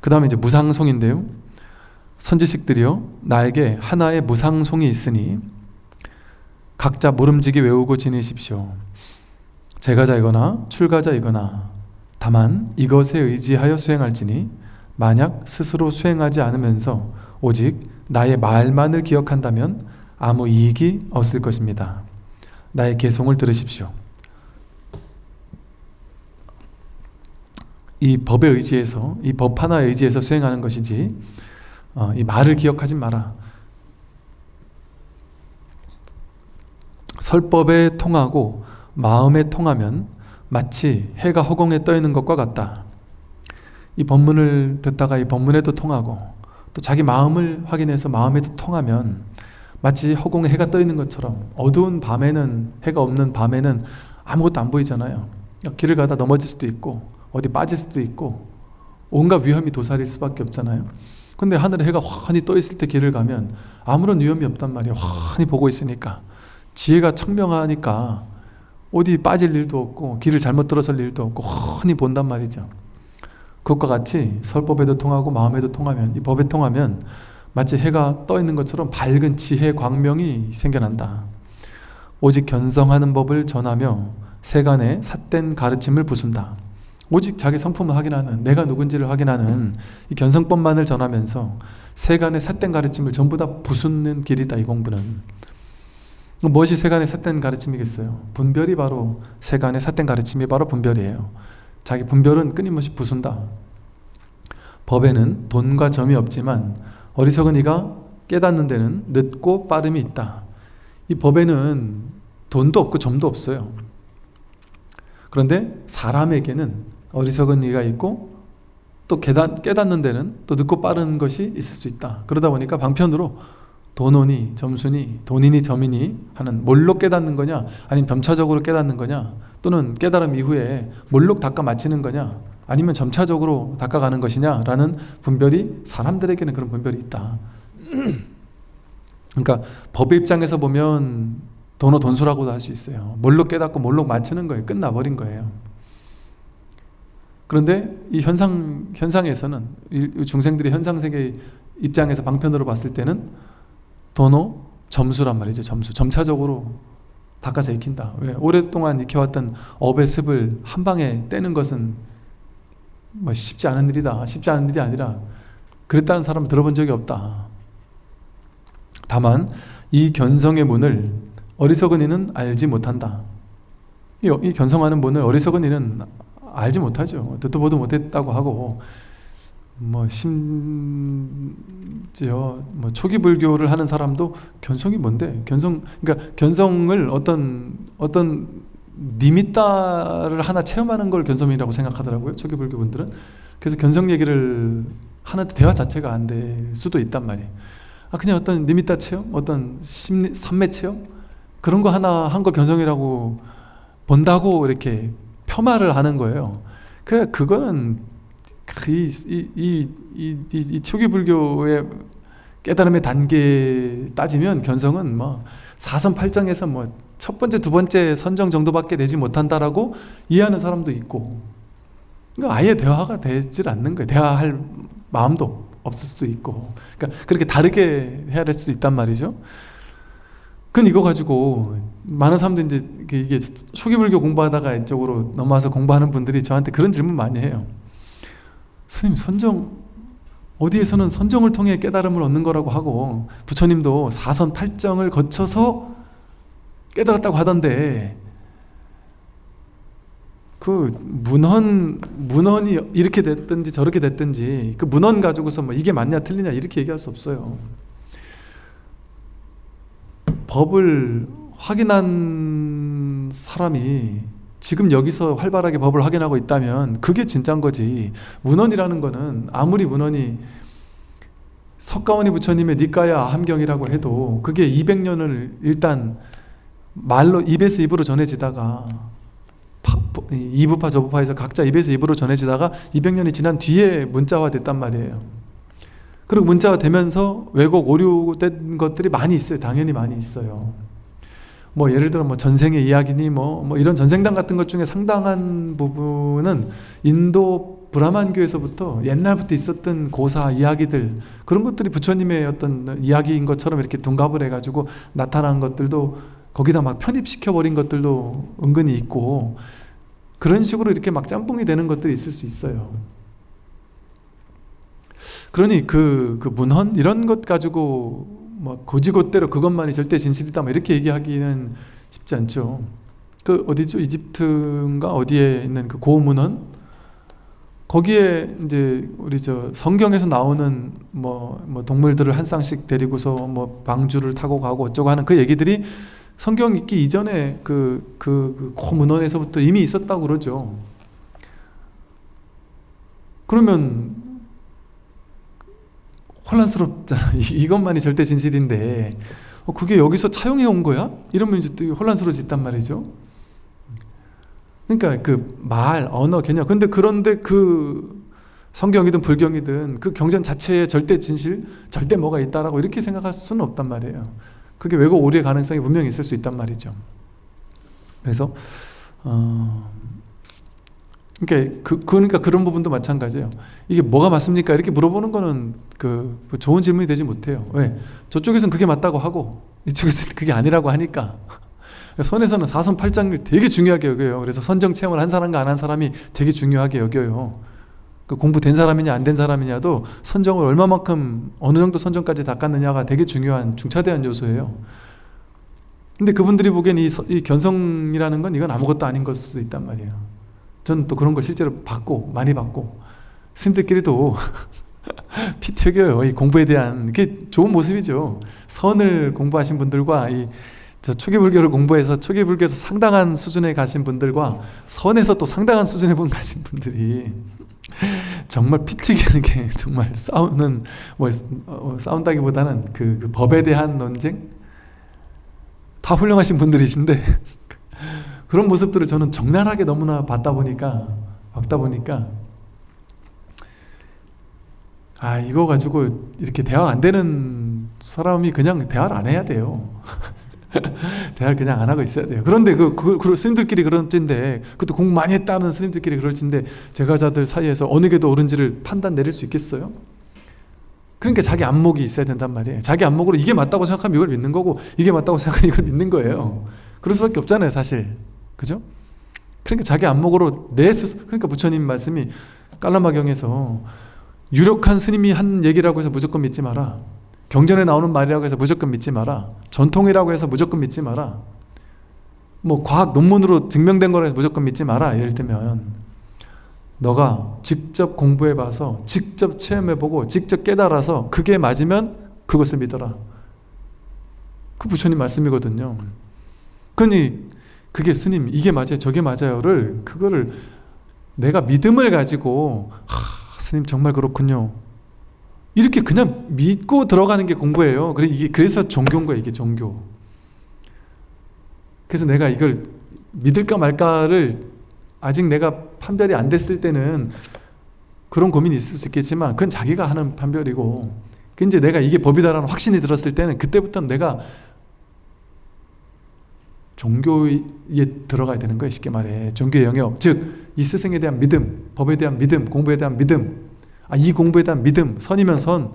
그 다음에 이제 무상송인데요. 선지식들이요, 나에게 하나의 무상송이 있으니 각자 모름지기 외우고 지내십시오. 제가자이거나 출가자이거나 다만 이것에 의지하여 수행할지니 만약 스스로 수행하지 않으면서 오직 나의 말만을 기억한다면 아무 이익이 없을 것입니다. 나의 개송을 들으십시오. 이 법에 의지해서, 이 법 하나에 의지해서 수행하는 것이지 이 말을 기억하지 마라. 설법에 통하고 마음에 통하면 마치 해가 허공에 떠 있는 것과 같다. 이 법문을 듣다가 이 법문에도 통하고 또 자기 마음을 확인해서 마음에도 통하면 마치 허공에 해가 떠 있는 것처럼, 어두운 밤에는, 해가 없는 밤에는 아무것도 안 보이잖아요. 길을 가다 넘어질 수도 있고 어디 빠질 수도 있고 온갖 위험이 도사릴 수밖에 없잖아요. 근데 하늘에 해가 환히 떠 있을 때 길을 가면 아무런 위험이 없단 말이에요. 환히 보고 있으니까, 지혜가 청명하니까 어디 빠질 일도 없고 길을 잘못 들어설 일도 없고 환히 본단 말이죠. 그것과 같이 설법에도 통하고 마음에도 통하면, 이 법에 통하면 마치 해가 떠 있는 것처럼 밝은 지혜 광명이 생겨난다. 오직 견성하는 법을 전하며 세간의 삿된 가르침을 부순다. 오직 자기 성품을 확인하는, 내가 누군지를 확인하는 이 견성법만을 전하면서 세간의 삿된 가르침을 전부 다 부수는 길이다, 이 공부는. 무엇이 세간의 삿된 가르침이겠어요? 분별이 바로, 세간의 삿된 가르침이 바로 분별이에요. 자기 분별은 끊임없이 부순다. 법에는 돈과 점이 없지만 어리석은 이가 깨닫는 데는 늦고 빠름이 있다. 이 법에는 돈도 없고 점도 없어요. 그런데 사람에게는 어리석은 이가 있고 또 깨닫는 데는 또 늦고 빠른 것이 있을 수 있다. 그러다 보니까 방편으로 돈오니 점수니 돈이니 점이니 하는, 몰록 깨닫는 거냐 아니면 점차적으로 깨닫는 거냐, 또는 깨달음 이후에 몰록 닦아 마치는 거냐 아니면 점차적으로 닦아가는 것이냐 라는 분별이, 사람들에게는 그런 분별이 있다. 그러니까 법의 입장에서 보면 돈오 돈수라고도 할 수 있어요. 몰록 깨닫고 몰록 마치는 거예요. 끝나버린 거예요. 그런데 이 현상에서는, 이 중생들의 현상세계 입장에서 방편으로 봤을 때는 돈오 점수란 말이죠. 점수, 점차적으로 닦아서 익힌다. 왜? 오랫동안 익혀왔던 업의 습을 한 방에 떼는 것은 뭐 쉽지 않은 일이다. 쉽지 않은 일이 아니라 그랬다는 사람을 들어본 적이 없다. 다만 이 견성의 문을 어리석은 이는 알지 못한다. 이 견성하는 문을 어리석은 이는 알지 못하죠. 듣도 보도 못했다고 하고, 심지어 초기 불교를 하는 사람도 견성이 뭔데? 그러니까 견성을 어떤 니미따를 하나 체험하는 걸 견성이라고 생각하더라고요. 초기 불교 분들은. 그래서 견성 얘기를 하는데 대화 자체가 안 될 수도 있단 말이에요. 그냥 어떤 니미따 체험, 어떤 삼매 체험, 그런 거 하나 한 거 견성이라고 본다고 이렇게 폄하를 하는 거예요. 그거는 이 초기 불교의 깨달음의 단계 따지면 견성은 사선 8정에서 첫 번째, 두 번째 선정 정도밖에 되지 못한다라고 이해하는 사람도 있고, 아예 대화가 되질 않는 거예요. 대화할 마음도 없을 수도 있고, 그러니까 그렇게 다르게 해야 될 수도 있단 말이죠. 그건 이거 가지고 많은 사람들이 이제 이게 초기 불교 공부하다가 이쪽으로 넘어와서 공부하는 분들이 저한테 그런 질문 많이 해요. 스님, 선정, 어디에서는 선정을 통해 깨달음을 얻는 거라고 하고 부처님도 사선 8정을 거쳐서 깨달았다고 하던데, 그 문헌이 이렇게 됐든지 저렇게 됐든지 그 문헌 가지고서 이게 맞냐 틀리냐 이렇게 얘기할 수 없어요. 법을 확인한 사람이 지금 여기서 활발하게 법을 확인하고 있다면 그게 진짜인 거지. 문헌이라는 거는 아무리 문헌이 석가모니 부처님의 니까야 함경이라고 해도 그게 200년을 일단 말로 입에서 입으로 전해지다가 이부파 저부파에서 각자 입에서 입으로 전해지다가 200년이 지난 뒤에 문자화 됐단 말이에요. 그리고 문자화 되면서 왜곡 오류된 것들이 많이 있어요. 당연히 많이 있어요. 예를 들어 전생의 이야기니 이런 전생담 같은 것 중에 상당한 부분은 인도 브라만 교에서부터 옛날부터 있었던 고사 이야기들, 그런 것들이 부처님의 어떤 이야기인 것처럼 이렇게 둔갑을 해가지고 나타난 것들도 거기다 막 편입시켜버린 것들도 은근히 있고, 그런 식으로 이렇게 막 짬뽕이 되는 것들이 있을 수 있어요. 그러니 그 문헌 이런 것 가지고 뭐 고지고대로 그것만이 절대 진실이다 뭐 이렇게 얘기하기는 쉽지 않죠. 그 어디죠? 이집트인가 어디에 있는 그 고문헌, 거기에 이제 우리 저 성경에서 나오는 뭐 동물들을 한 쌍씩 데리고서 뭐 방주를 타고 가고 어쩌고 하는 그 얘기들이 성경 읽기 이전에 그 고문헌에서부터 이미 있었다고 그러죠. 그러면 혼란스럽잖아. 이것만이 절대 진실인데 그게 여기서 차용해 온 거야? 이러면 이제 또 혼란스러워진단 말이죠. 그러니까 그 말, 언어, 개념. 그런데 그 성경이든 불경이든 그 경전 자체에 절대 진실, 절대 뭐가 있다라고 이렇게 생각할 수는 없단 말이에요. 그게 왜곡 오류의 가능성이 분명히 있을 수 있단 말이죠. 그래서 그러니까 그런 부분도 마찬가지예요. 이게 뭐가 맞습니까? 이렇게 물어보는 거는 좋은 질문이 되지 못해요. 왜? 저쪽에서는 그게 맞다고 하고 이쪽에서는 그게 아니라고 하니까. 선에서는 사선팔장을 되게 중요하게 여겨요. 그래서 선정 체험을 한 사람과 안 한 사람이 되게 중요하게 여겨요. 그 공부된 사람이냐 안 된 사람이냐도 선정을 얼마만큼 어느 정도 선정까지 닦았느냐가 되게 중요한 중차대한 요소예요. 근데 그분들이 보기엔 이 견성이라는 건 이건 아무것도 아닌 걸 수도 있단 말이에요. 저는 또 그런 걸 실제로 많이 받고 스님들끼리도 피 튀겨요. 이 공부에 대한 그게 좋은 모습이죠. 선을 공부하신 분들과 저 초기불교를 공부해서 초기불교에서 상당한 수준에 가신 분들과 선에서 또 상당한 수준에 가신 분들이 정말 피 튀기는 게 정말 싸운다기보다는 그 법에 대한 논쟁, 다 훌륭하신 분들이신데 그런 모습들을 저는 적나라하게 너무나 봤다 보니까 이거 가지고 이렇게 대화가 안 되는 사람이 그냥 대화를 안 해야 돼요. 대화를 그냥 안 하고 있어야 돼요. 그런데 스님들끼리 그런 찐데, 그것도 공부 많이 했다는 스님들끼리 그럴 찐데 제가자들 사이에서 어느 게 더 옳은지를 판단 내릴 수 있겠어요? 그러니까 자기 안목이 있어야 된단 말이에요. 자기 안목으로 이게 맞다고 생각하면 이걸 믿는 거고, 이게 맞다고 생각하면 이걸 믿는 거예요. 그럴 수밖에 없잖아요, 사실. 그죠? 그러니까 자기 안목으로 그러니까 부처님 말씀이 깔라마경에서 유력한 스님이 한 얘기라고 해서 무조건 믿지 마라. 경전에 나오는 말이라고 해서 무조건 믿지 마라. 전통이라고 해서 무조건 믿지 마라. 뭐 과학 논문으로 증명된 거라 해서 무조건 믿지 마라. 예를 들면 너가 직접 공부해봐서 직접 체험해보고 직접 깨달아서 그게 맞으면 그것을 믿어라. 그 부처님 말씀이거든요. 그러니 그게 스님 이게 맞아요 저게 맞아요를 그거를 내가 믿음을 가지고 스님 정말 그렇군요 이렇게 그냥 믿고 들어가는 게 공부예요. 그래서 종교인 거예요. 이게 종교. 그래서 내가 이걸 믿을까 말까를 아직 내가 판별이 안 됐을 때는 그런 고민이 있을 수 있겠지만 그건 자기가 하는 판별이고, 이제 내가 이게 법이다라는 확신이 들었을 때는 그때부터는 내가 종교에 들어가야 되는 거예요. 쉽게 말해 종교의 영역, 즉 이 스승에 대한 믿음, 법에 대한 믿음, 공부에 대한 믿음, 이 공부에 대한 믿음, 선이면 선,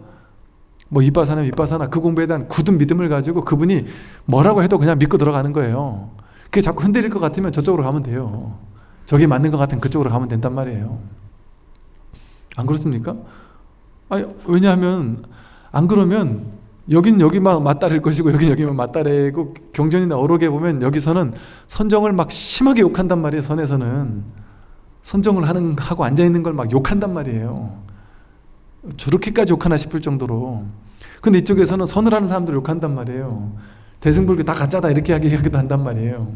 뭐 이빠사면 이빠사나 그 공부에 대한 굳은 믿음을 가지고 그분이 뭐라고 해도 그냥 믿고 들어가는 거예요. 그게 자꾸 흔들릴 것 같으면 저쪽으로 가면 돼요. 저게 맞는 것 같으면 그쪽으로 가면 된단 말이에요. 안 그렇습니까? 왜냐하면 안 그러면 여긴 여기만 맞다를 것이고 여긴 여기만 맞다래고, 경전이나 어록에 보면 여기서는 선정을 막 심하게 욕한단 말이에요. 선에서는 선정을 하고 앉아있는 걸 막 욕한단 말이에요. 저렇게까지 욕하나 싶을 정도로. 근데 이쪽에서는 선을 하는 사람들 욕한단 말이에요. 대승불교 다 가짜다 이렇게 하기도 한단 말이에요.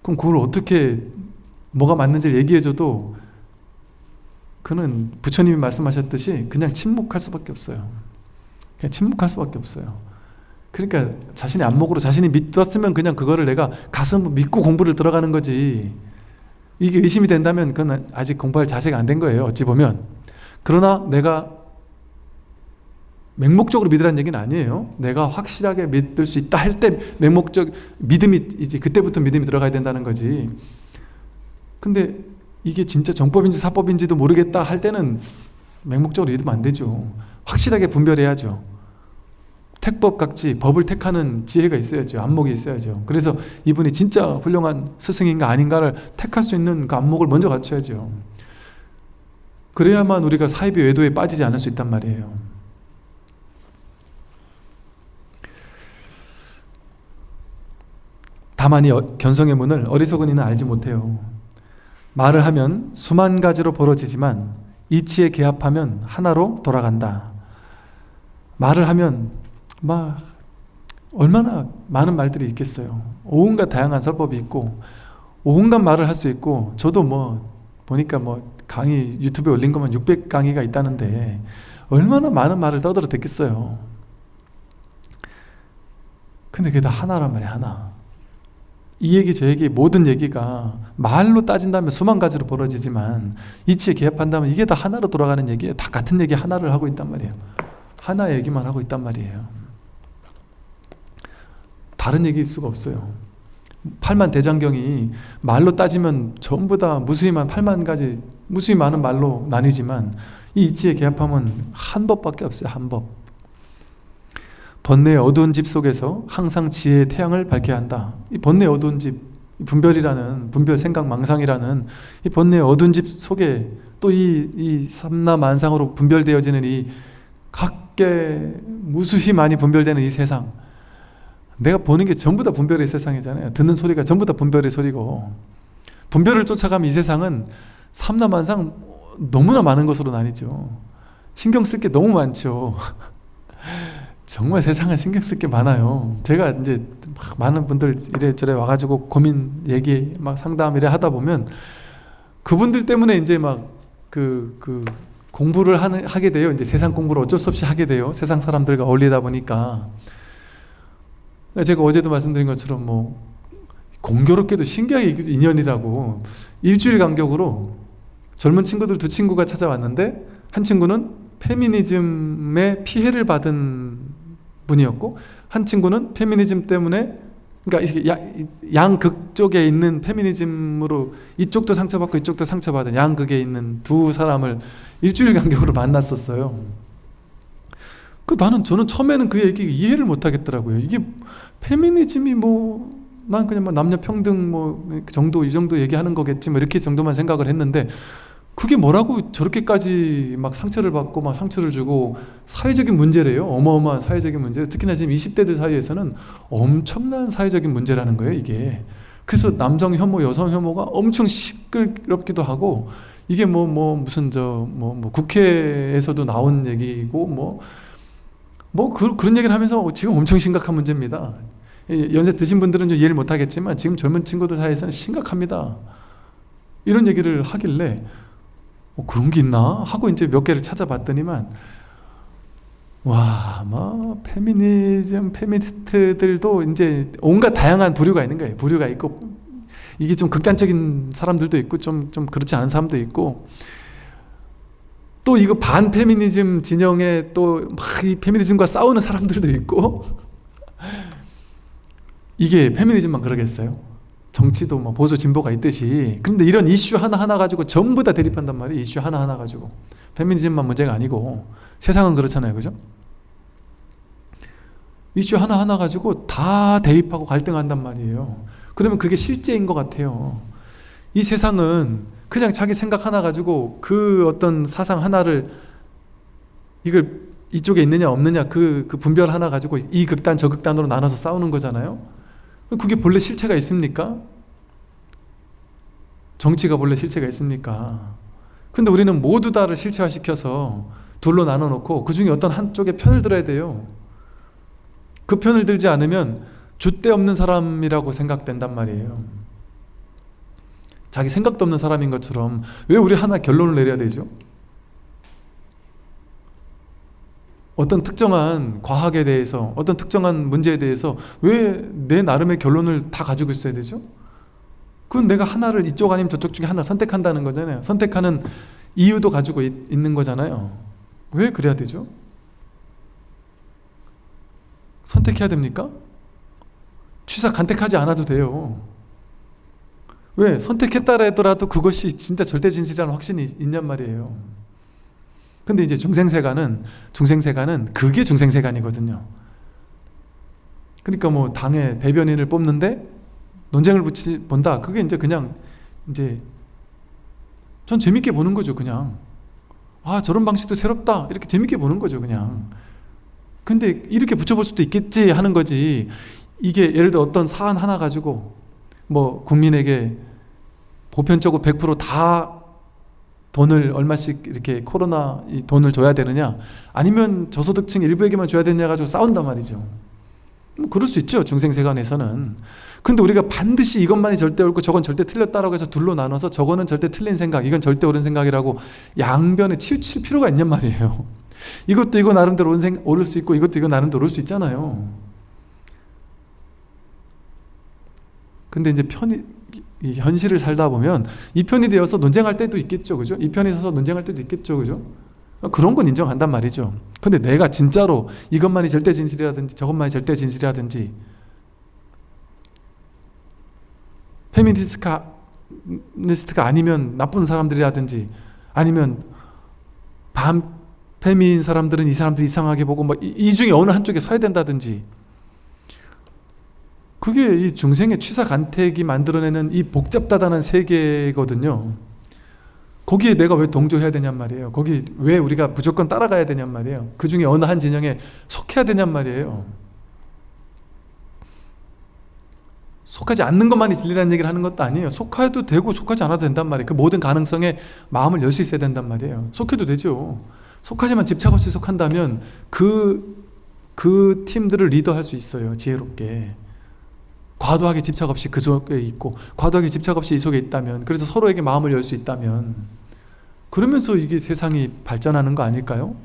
그럼 그걸 어떻게 뭐가 맞는지를 얘기해줘도 그는 부처님이 말씀하셨듯이 그냥 침묵할 수밖에 없어요. 그냥 침묵할 수밖에 없어요. 그러니까 자신의 안목으로 자신이 믿었으면 그냥 그거를 내가 가서 믿고 공부를 들어가는 거지, 이게 의심이 된다면 그건 아직 공부할 자세가 안 된 거예요. 어찌 보면. 그러나 내가 맹목적으로 믿으라는 얘기는 아니에요. 내가 확실하게 믿을 수 있다 할 때 맹목적 믿음이 이제 그때부터 믿음이 들어가야 된다는 거지. 근데 이게 진짜 정법인지 사법인지도 모르겠다 할 때는 맹목적으로 믿으면 안 되죠. 확실하게 분별해야죠. 택법각지, 법을 택하는 지혜가 있어야죠. 안목이 있어야죠. 그래서 이분이 진짜 훌륭한 스승인가 아닌가를 택할 수 있는 그 안목을 먼저 갖춰야죠. 그래야만 우리가 사이비 외도에 빠지지 않을 수 있단 말이에요. 다만 이 견성의 문을 어리석은 이는 알지 못해요. 말을 하면 수만 가지로 벌어지지만 이치에 개합하면 하나로 돌아간다. 말을 하면 막 얼마나 많은 말들이 있겠어요. 온갖 다양한 설법이 있고 온갖 말을 할 수 있고, 저도 뭐 보니까 뭐 강의 유튜브에 올린 것만 600강의가 있다는데 얼마나 많은 말을 떠들어 댔겠어요. 근데 그게 다 하나란 말이에요. 하나. 이 얘기 저 얘기 모든 얘기가 말로 따진다면 수만 가지로 벌어지지만 이치에 개합한다면 이게 다 하나로 돌아가는 얘기예요. 다 같은 얘기 하나를 하고 있단 말이에요. 하나의 얘기만 하고 있단 말이에요. 다른 얘기일 수가 없어요. 팔만대장경이 말로 따지면 전부 다 무수히 많은 8만 가지 무수히 많은 말로 나뉘지만 이 이치에 개합하면 한 법밖에 없어요. 한 법. 번뇌의 어두운 집 속에서 항상 지혜의 태양을 밝혀야 한다. 이 번뇌의 어두운 집, 분별이라는, 분별 생각 망상이라는 이 번뇌의 어두운 집 속에 또 이 삼라만상으로 분별되어지는 이 각계 무수히 많이 분별되는 이 세상, 내가 보는 게 전부 다 분별의 세상이잖아요. 듣는 소리가 전부 다 분별의 소리고, 분별을 쫓아가면 이 세상은 삼라만상 너무나 많은 것으로 나뉘죠. 신경 쓸 게 너무 많죠. 정말 세상은 신경 쓸 게 많아요. 제가 이제 막 많은 분들 이래저래 와가지고 고민 얘기 막 상담 이래 하다 보면 그분들 때문에 이제 막 공부를 하게 돼요. 이제 세상 공부를 어쩔 수 없이 하게 돼요. 세상 사람들과 어울리다 보니까. 제가 어제도 말씀드린 것처럼 뭐 공교롭게도 신기하게 인연이라고 일주일 간격으로 젊은 친구들 두 친구가 찾아왔는데, 한 친구는 페미니즘의 피해를 받은 분이었고 한 친구는 페미니즘 때문에, 그러니까 양극 쪽에 있는 페미니즘으로 이쪽도 상처받고 이쪽도 상처받은 양극에 있는 두 사람을 일주일 간격으로 만났었어요. 저는 처음에는 그 얘기 이해를 못 하겠더라고요. 이게 페미니즘이 난 그냥 남녀 평등 이 정도 얘기하는 거겠지 이렇게 정도만 생각을 했는데, 그게 뭐라고 저렇게까지 막 상처를 받고 막 상처를 주고 사회적인 문제래요. 어마어마한 사회적인 문제. 특히나 지금 20대들 사이에서는 엄청난 사회적인 문제라는 거예요, 이게. 그래서 남성 혐오, 여성 혐오가 엄청 시끄럽기도 하고, 이게 무슨 국회에서도 나온 얘기고 그런 얘기를 하면서 지금 엄청 심각한 문제입니다. 연세 드신 분들은 좀 이해를 못 하겠지만 지금 젊은 친구들 사이에서는 심각합니다. 이런 얘기를 하길래 그런 게 있나? 하고 이제 몇 개를 찾아봤더니만, 페미니즘, 페미니스트들도 이제 온갖 다양한 부류가 있는 거예요. 부류가 있고, 이게 좀 극단적인 사람들도 있고, 좀 그렇지 않은 사람도 있고, 또 이거 반페미니즘 진영에 또 막 이 페미니즘과 싸우는 사람들도 있고, 이게 페미니즘만 그러겠어요? 정치도 보수 진보가 있듯이. 그런데 이런 이슈 하나하나 가지고 전부 다 대립한단 말이에요. 이슈 하나하나 가지고. 페미니즘만 문제가 아니고 세상은 그렇잖아요. 그죠? 이슈 하나하나 가지고 다 대립하고 갈등한단 말이에요. 그러면 그게 실제인 것 같아요. 이 세상은 그냥 자기 생각 하나 가지고 그 어떤 사상 하나를, 이걸 이쪽에 있느냐 없느냐 그 분별 하나 가지고 이 극단 저 극단으로 나눠서 싸우는 거잖아요. 그게 본래 실체가 있습니까? 정치가 본래 실체가 있습니까? 근데 우리는 모두 다를 실체화시켜서 둘로 나눠놓고 그 중에 어떤 한쪽에 편을 들어야 돼요. 그 편을 들지 않으면 줏대 없는 사람이라고 생각된단 말이에요. 자기 생각도 없는 사람인 것처럼 왜 우리 하나 결론을 내려야 되죠? 어떤 특정한 과학에 대해서, 어떤 특정한 문제에 대해서 왜 내 나름의 결론을 다 가지고 있어야 되죠? 그건 내가 하나를 이쪽 아니면 저쪽 중에 하나 선택한다는 거잖아요. 선택하는 이유도 가지고 있는 거잖아요. 왜 그래야 되죠? 선택해야 됩니까? 취사 간택하지 않아도 돼요. 왜? 선택했다라도 그것이 진짜 절대 진실이라는 확신이 있냔 말이에요. 근데 이제 중생세간은 그게 중생세간이거든요. 그러니까 뭐 당의 대변인을 뽑는데 논쟁을 본다. 그게 이제 그냥 이제 전 재밌게 보는 거죠, 그냥. 아, 저런 방식도 새롭다. 이렇게 재밌게 보는 거죠, 그냥. 근데 이렇게 붙여볼 수도 있겠지 하는 거지. 이게 예를 들어 어떤 사안 하나 가지고 뭐 국민에게 보편적으로 100% 다 돈을 얼마씩 이렇게 코로나 이 돈을 줘야 되느냐, 아니면 저소득층 일부에게만 줘야 되느냐 가지고 싸운단 말이죠. 뭐 그럴 수 있죠, 중생세간에서는. 근데 우리가 반드시 이것만이 절대 옳고 저건 절대 틀렸다라고 해서 둘로 나눠서 저거는 절대 틀린 생각, 이건 절대 옳은 생각이라고 양변에 치우칠 필요가 있냔 말이에요. 이것도 이거 나름대로 옳을 수 있고 이것도 이거 나름대로 옳을 수 있잖아요. 근데 이제 이 현실을 살다 보면 이 편이 되어서 논쟁할 때도 있겠죠, 그죠? 이 편에 서서 논쟁할 때도 있겠죠, 그죠? 그런 건 인정한단 말이죠. 근데 내가 진짜로 이것만이 절대 진실이라든지 저것만이 절대 진실이라든지, 페미니스트가 아니면 나쁜 사람들이라든지, 아니면 반페미인 사람들은 이 사람들 이상하게 보고 뭐 이 중에 어느 한쪽에 서야 된다든지, 그게 이 중생의 취사간택이 만들어내는 이 복잡다단한 세계거든요. 거기에 내가 왜 동조해야 되냔 말이에요. 거기 왜 우리가 무조건 따라가야 되냔 말이에요. 그 중에 어느 한 진영에 속해야 되냔 말이에요. 속하지 않는 것만이 진리라는 얘기를 하는 것도 아니에요. 속해도 되고 속하지 않아도 된단 말이에요. 그 모든 가능성에 마음을 열 수 있어야 된단 말이에요. 속해도 되죠. 속하지만 집착 없이 속한다면 그 팀들을 리더할 수 있어요, 지혜롭게. 과도하게 집착 없이 그 속에 있고, 과도하게 집착 없이 이 속에 있다면, 그래서 서로에게 마음을 열 수 있다면, 그러면서 이게 세상이 발전하는 거 아닐까요?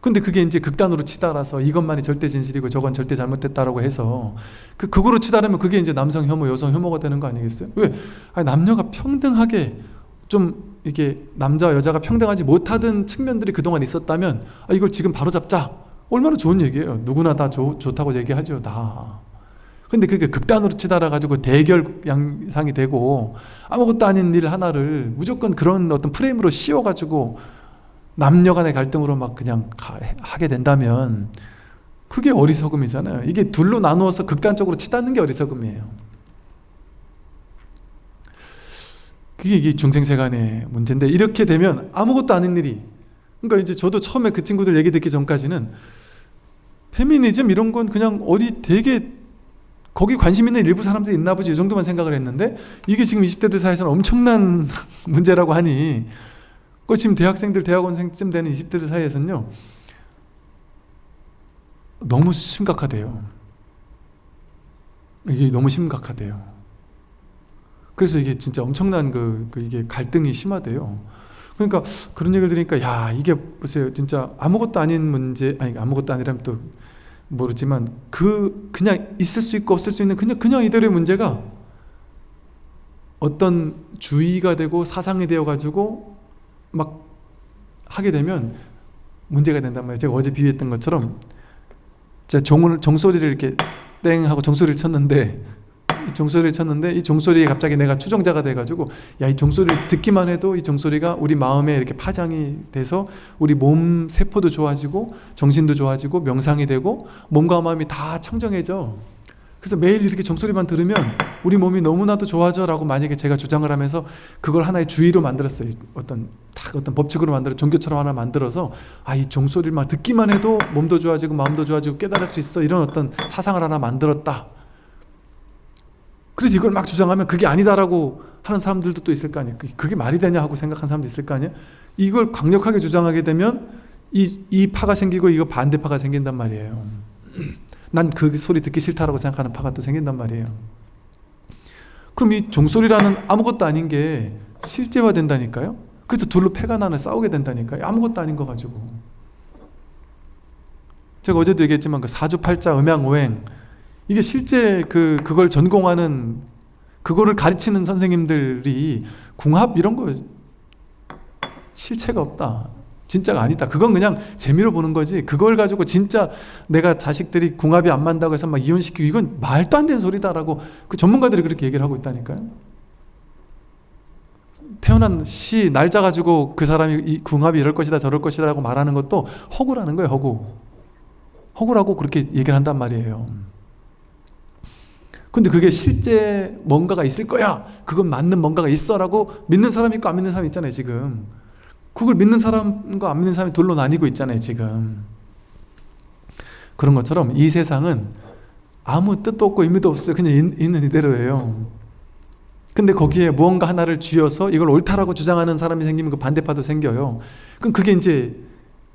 근데 그게 이제 극단으로 치달아서 이것만이 절대 진실이고 저건 절대 잘못됐다라고 해서 그거로 치달으면 그게 이제 남성 혐오, 여성 혐오가 되는 거 아니겠어요? 왜? 아니, 남녀가 평등하게 좀 이게 남자와 여자가 평등하지 못하던 측면들이 그동안 있었다면, 이걸 지금 바로 잡자. 얼마나 좋은 얘기예요. 누구나 다 좋다고 얘기하죠, 다. 근데 그게 극단으로 치달아가지고 대결 양상이 되고 아무것도 아닌 일 하나를 무조건 그런 어떤 프레임으로 씌워가지고 남녀 간의 갈등으로 막 그냥 하게 된다면 그게 어리석음이잖아요. 이게 둘로 나누어서 극단적으로 치닫는 게 어리석음이에요. 그게 이게 중생세간의 문제인데, 이렇게 되면 아무것도 아닌 일이, 그러니까 이제 저도 처음에 그 친구들 얘기 듣기 전까지는 페미니즘 이런 건 그냥 어디 되게 거기 관심 있는 일부 사람들이 있나 보지, 이 정도만 생각을 했는데, 이게 지금 20대들 사이에서는 엄청난 문제라고 하니, 지금 대학생들, 대학원생쯤 되는 20대들 사이에서는요, 너무 심각하대요. 이게 너무 심각하대요. 그래서 이게 진짜 엄청난 이게 갈등이 심하대요. 그러니까 그런 얘기를 들으니까, 야, 이게 보세요. 진짜 아무것도 아닌 문제, 아니, 아무것도 아니라면 또 모르지만 그냥 있을 수 있고 없을 수 있는 그냥 이들의 문제가 어떤 주의가 되고 사상이 되어 가지고 막 하게 되면 문제가 된단 말이에요. 제가 어제 비유했던 것처럼 제가 종소리를 이렇게 땡 하고 종소리를 쳤는데 이 종소리에 갑자기 내가 추종자가 돼가지고, 야, 이 종소리를 듣기만 해도 이 종소리가 우리 마음에 이렇게 파장이 돼서 우리 몸 세포도 좋아지고 정신도 좋아지고 명상이 되고 몸과 마음이 다 청정해져. 그래서 매일 이렇게 종소리만 들으면 우리 몸이 너무나도 좋아져 라고 만약에 제가 주장을 하면서 그걸 하나의 주의로 만들었어요. 어떤 법칙으로 만들어 종교처럼 하나 만들어서, 이 종소리만 듣기만 해도 몸도 좋아지고 마음도 좋아지고 깨달을 수 있어, 이런 어떤 사상을 하나 만들었다. 그래서 이걸 막 주장하면 그게 아니다라고 하는 사람들도 또 있을 거 아니에요. 그게 말이 되냐 하고 생각하는 사람도 있을 거 아니에요. 이걸 강력하게 주장하게 되면 이 파가 생기고 이거 반대파가 생긴단 말이에요. 난 그 소리 듣기 싫다라고 생각하는 파가 또 생긴단 말이에요. 그럼 이 종소리라는 아무것도 아닌 게 실제화된다니까요. 그래서 둘로 패가 나는 싸우게 된다니까요. 아무것도 아닌 거 가지고. 제가 어제도 얘기했지만 그 사주팔자 음양오행, 이게 실제 그걸 전공하는, 그거를 가르치는 선생님들이 궁합 이런 거 실체가 없다, 진짜가 아니다, 그건 그냥 재미로 보는 거지, 그걸 가지고 진짜 내가 자식들이 궁합이 안 맞는다고 해서 막 이혼시키고, 이건 말도 안 되는 소리다라고 그 전문가들이 그렇게 얘기를 하고 있다니까요. 태어난 시 날짜 가지고 그 사람이 이 궁합이 이럴 것이다 저럴 것이다 라고 말하는 것도 허구라는 거예요. 허구라고 그렇게 얘기를 한단 말이에요. 근데 그게 실제 뭔가가 있을 거야, 그건 맞는 뭔가가 있어 라고 믿는 사람이 있고 안 믿는 사람이 있잖아요 지금. 그걸 믿는 사람과 안 믿는 사람이 둘로 나뉘고 있잖아요 지금. 그런 것처럼 이 세상은 아무 뜻도 없고 의미도 없어요. 그냥 있는 이대로예요. 근데 거기에 무언가 하나를 쥐어서 이걸 옳다라고 주장하는 사람이 생기면 그 반대파도 생겨요. 그럼 그게 이제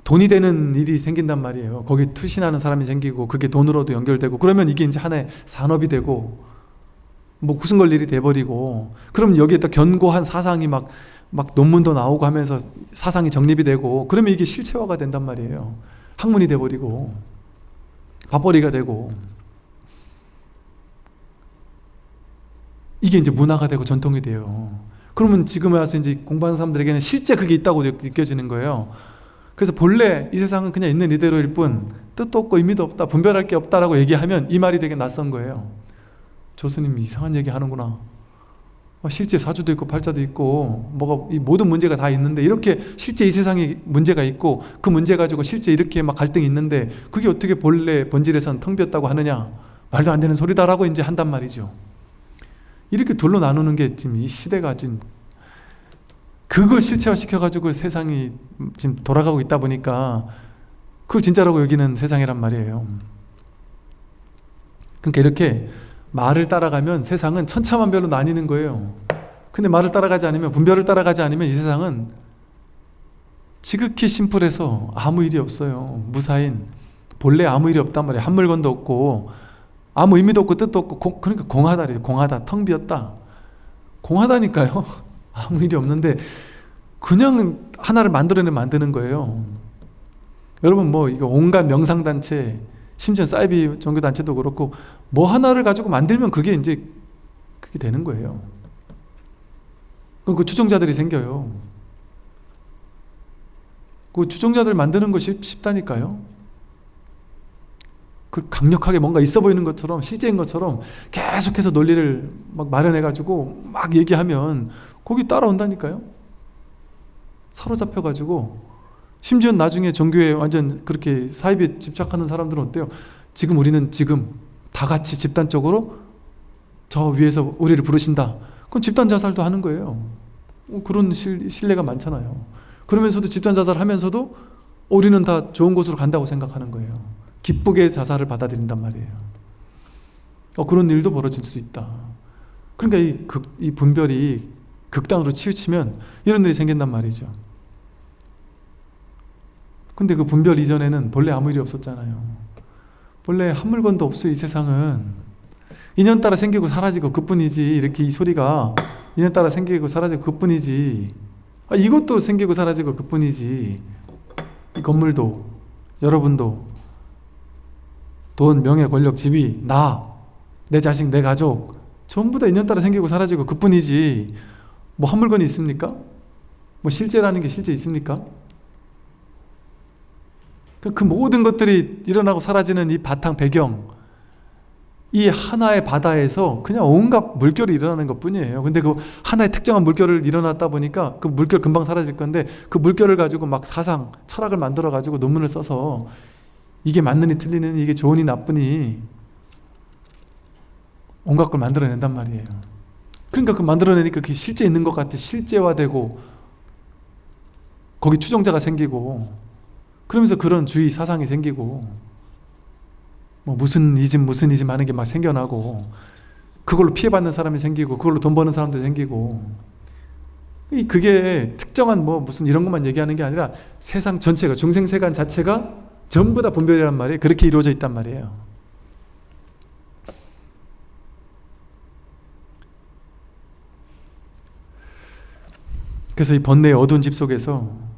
돈이 되는 일이 생긴단 말이에요. 거기 투신하는 사람이 생기고 그게 돈으로도 연결되고, 그러면 이게 이제 하나의 산업이 되고 뭐 구승걸 일이 돼버리고, 그럼 여기에 또 견고한 사상이 막 논문도 나오고 하면서 사상이 정립이 되고, 그러면 이게 실체화가 된단 말이에요. 학문이 돼버리고 밥벌이가 되고, 이게 이제 문화가 되고 전통이 돼요. 그러면 지금 와서 이제 공부하는 사람들에게는 실제 그게 있다고 느껴지는 거예요. 그래서 본래 이 세상은 그냥 있는 이대로일 뿐 뜻도 없고 의미도 없다, 분별할 게 없다라고 얘기하면 이 말이 되게 낯선 거예요. 조수님이 이상한 얘기 하는구나. 실제 사주도 있고 팔자도 있고 뭐가 이 모든 문제가 다 있는데, 이렇게 실제 이 세상에 문제가 있고 그 문제 가지고 실제 이렇게 막 갈등이 있는데 그게 어떻게 본래 본질에선 텅 비었다고 하느냐, 말도 안 되는 소리다라고 이제 한단 말이죠. 이렇게 둘로 나누는 게 지금 이 시대가 지금 그걸 실체화 시켜가지고 세상이 지금 돌아가고 있다 보니까 그걸 진짜라고 여기는 세상이란 말이에요. 그러니까 이렇게 말을 따라가면 세상은 천차만별로 나뉘는 거예요. 근데 말을 따라가지 않으면, 분별을 따라가지 않으면 이 세상은 지극히 심플해서 아무 일이 없어요. 무사인, 본래 아무 일이 없단 말이에요. 한 물건도 없고 아무 의미도 없고 뜻도 없고 그러니까 공하다래요. 공하다, 텅 비었다. 공하다니까요. 아무 일이 없는데 그냥 하나를 만드는 거예요. 여러분 뭐 이거 온갖 명상단체, 심지어 사이비 종교단체도 그렇고 뭐 하나를 가지고 만들면 그게 이제 그게 되는 거예요. 그럼 그 추종자들이 생겨요. 그 추종자들 만드는 것이 쉽다니까요. 그 강력하게 뭔가 있어 보이는 것처럼, 실제인 것처럼 계속해서 논리를 막 마련해가지고 막 얘기하면 거기 따라온다니까요. 사로잡혀가지고. 심지어 나중에 종교에 완전 그렇게 사입에 집착하는 사람들은 어때요? 지금 우리는 지금 다 같이 집단적으로 저 위에서 우리를 부르신다. 그건 집단 자살도 하는 거예요. 그런 신뢰가 많잖아요. 그러면서도 집단 자살 하면서도 우리는 다 좋은 곳으로 간다고 생각하는 거예요. 기쁘게 자살을 받아들인단 말이에요. 그런 일도 벌어질 수 있다. 그러니까 이 분별이 극단으로 치우치면 이런 일이 생긴단 말이죠. 근데 그 분별 이전에는 본래 아무 일이 없었잖아요. 본래 한 물건도 없어요. 이 세상은 인연 따라 생기고 사라지고 그뿐이지. 이렇게 이 소리가 인연 따라 생기고 사라지고 그뿐이지. 이것도 생기고 사라지고 그뿐이지. 이 건물도, 여러분도, 돈, 명예, 권력, 지위, 나, 내 자식, 내 가족 전부 다 인연 따라 생기고 사라지고 그뿐이지. 뭐 한 물건이 있습니까? 뭐 실제라는 게 실제 있습니까? 그 모든 것들이 일어나고 사라지는 이 바탕 배경, 이 하나의 바다에서 그냥 온갖 물결이 일어나는 것 뿐이에요. 근데 그 하나의 특정한 물결을 일어났다 보니까 그 물결 금방 사라질 건데, 그 물결을 가지고 막 사상, 철학을 만들어 가지고 논문을 써서 이게 맞느니 틀리느니, 이게 좋으니 나쁘니 온갖 걸 만들어낸단 말이에요. 그러니까 그 만들어내니까 그게 실제 있는 것 같아 실제화되고 거기 추종자가 생기고, 그러면서 그런 주의 사상이 생기고, 뭐 무슨 이즘 하는 게 막 생겨나고, 그걸로 피해받는 사람이 생기고, 그걸로 돈 버는 사람도 생기고. 그게 특정한 뭐 무슨 이런 것만 얘기하는 게 아니라 세상 전체가, 중생세간 자체가 전부 다 분별이란 말이에요. 그렇게 이루어져 있단 말이에요. 그래서 이 번뇌의 어두운 집 속에서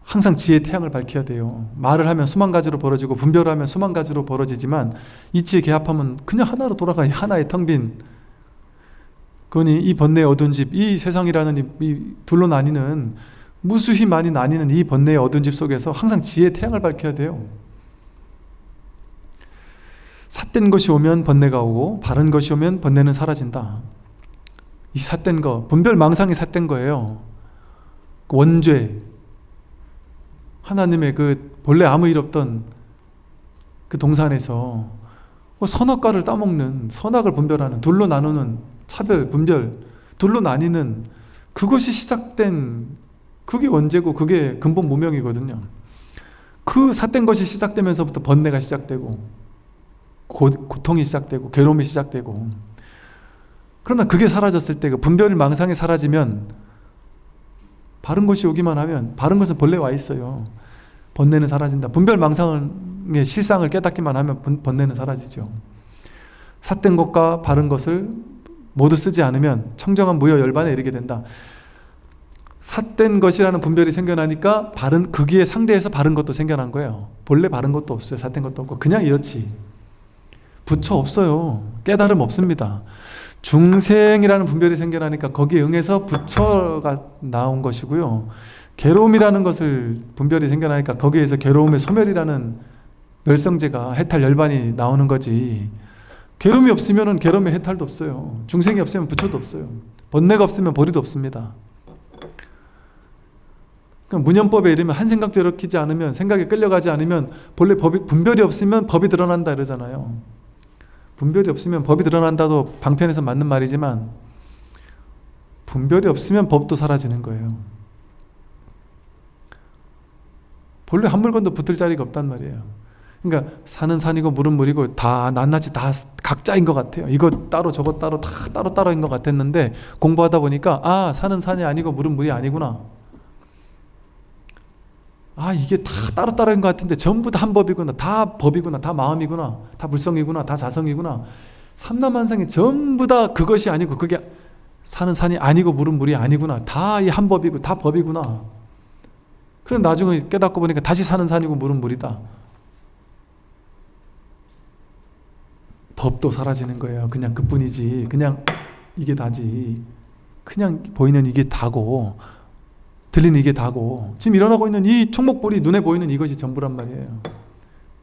항상 지혜의 태양을 밝혀야 돼요. 말을 하면 수만 가지로 벌어지고 분별을 하면 수만 가지로 벌어지지만 이치의 개합하면 그냥 하나로 돌아가. 하나의 텅 빈, 그러니 이 번뇌의 어두운 집, 이 세상이라는 이 둘로 나뉘는, 무수히 많이 나뉘는 이 번뇌의 어두운 집 속에서 항상 지혜의 태양을 밝혀야 돼요. 삿된 것이 오면 번뇌가 오고 바른 것이 오면 번뇌는 사라진다. 이 삿된 거, 분별망상이 삿된 거예요. 원죄, 하나님의 그 본래 아무 일 없던 그 동산에서 선악과를 따먹는, 선악을 분별하는, 둘로 나누는 차별, 분별, 둘로 나뉘는 그것이 시작된, 그게 원죄고 그게 근본 무명이거든요. 그 삿된 것이 시작되면서부터 번뇌가 시작되고 고통이 시작되고 괴로움이 시작되고, 그러나 그게 사라졌을 때, 그 분별망상이 사라지면 바른 것이 오기만 하면, 바른 것은 본래 와 있어요. 번뇌는 사라진다. 분별망상의 실상을 깨닫기만 하면 번뇌는 사라지죠. 삿된 것과 바른 것을 모두 쓰지 않으면 청정한 무여 열반에 이르게 된다. 삿된 것이라는 분별이 생겨나니까 거기에 상대해서 바른 것도 생겨난 거예요. 본래 바른 것도 없어요. 삿된 것도 없고 그냥 이렇지. 부처 없어요. 깨달음 없습니다. 중생이라는 분별이 생겨나니까 거기에 응해서 부처가 나온 것이고요. 괴로움이라는 것을 분별이 생겨나니까 거기에서 괴로움의 소멸이라는 멸성제가, 해탈 열반이 나오는 거지. 괴로움이 없으면 괴로움의 해탈도 없어요. 중생이 없으면 부처도 없어요. 번뇌가 없으면 보리도 없습니다. 그러니까 문현법에 이르면 한 생각도 일으키지 않으면, 생각에 끌려가지 않으면, 본래 분별이 없으면 법이 드러난다 이러잖아요. 분별이 없으면 법이 드러난다도 방편에서 맞는 말이지만 분별이 없으면 법도 사라지는 거예요. 본래 한 물건도 붙을 자리가 없단 말이에요. 그러니까 산은 산이고 물은 물이고 다 낱낱이 다 각자인 것 같아요. 이거 따로 저거 따로 다 따로따로인 것 같았는데 공부하다 보니까 아, 산은 산이 아니고 물은 물이 아니구나. 아, 이게 다 따로따로인 것 같은데 전부 다 한 법이구나. 다 법이구나. 다 마음이구나. 다 불성이구나. 다 자성이구나. 삼라만상이 전부 다 그것이 아니고 그게 산은 산이 아니고 물은 물이 아니구나. 다 이 한 법이고 다 법이구나. 그럼 나중에 깨닫고 보니까 다시 산은 산이고 물은 물이다. 법도 사라지는 거예요. 그냥 그뿐이지. 그냥 이게 다지. 그냥 보이는 이게 다고 들리는 이게 다고 지금 일어나고 있는 이 총목불이 눈에 보이는 이것이 전부란 말이에요.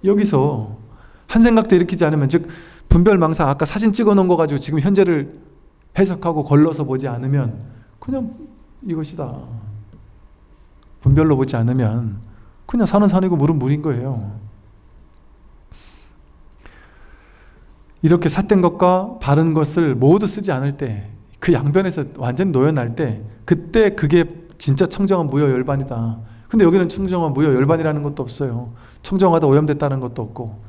여기서 한 생각도 일으키지 않으면, 즉 분별망상, 아까 사진 찍어 놓은 거 가지고 지금 현재를 해석하고 걸러서 보지 않으면 그냥 이것이다. 분별로 보지 않으면 그냥 산은 산이고 물은 물인 거예요. 이렇게 삿된 것과 바른 것을 모두 쓰지 않을 때, 그 양변에서 완전히 놓여날 때, 그때 그게 진짜 청정한 무여 열반이다. 근데 여기는 청정한 무여 열반이라는 것도 없어요. 청정하다 오염됐다는 것도 없고.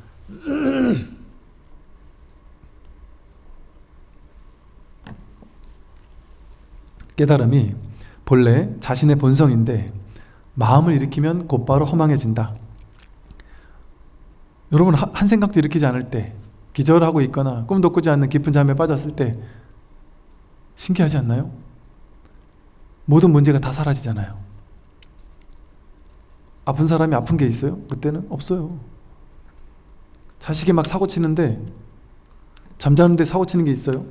깨달음이 본래 자신의 본성인데 마음을 일으키면 곧바로 허망해진다. 여러분, 한 생각도 일으키지 않을 때, 기절하고 있거나 꿈도 꾸지 않는 깊은 잠에 빠졌을 때 신기하지 않나요? 모든 문제가 다 사라지잖아요. 아픈 사람이 아픈 게 있어요? 그때는 없어요. 자식이 막 사고 치는데 잠자는데 사고 치는 게 있어요?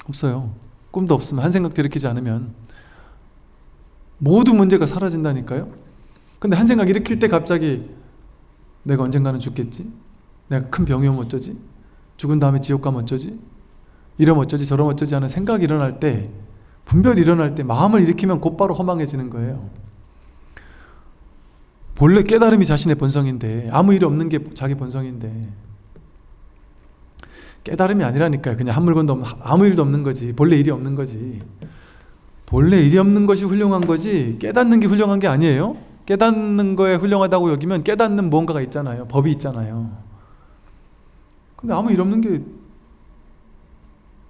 없어요. 꿈도 없으면, 한 생각도 일으키지 않으면 모든 문제가 사라진다니까요. 근데 한 생각 일으킬 때 갑자기 내가 언젠가는 죽겠지? 내가 큰 병이 오면 어쩌지? 죽은 다음에 지옥 가면 어쩌지? 이러면 어쩌지 저러면 어쩌지 하는 생각이 일어날 때, 분별이 일어날 때 마음을 일으키면 곧바로 허망해지는 거예요. 본래 깨달음이 자신의 본성인데, 아무 일 없는 게 자기 본성인데, 깨달음이 아니라니까요. 그냥 한 물건도 없는, 아무 일도 없는 거지. 본래 일이 없는 거지. 본래 일이 없는 것이 훌륭한 거지 깨닫는 게 훌륭한 게 아니에요. 깨닫는 거에 훌륭하다고 여기면 깨닫는 무언가가 있잖아요. 법이 있잖아요. 근데 아무 일 없는 게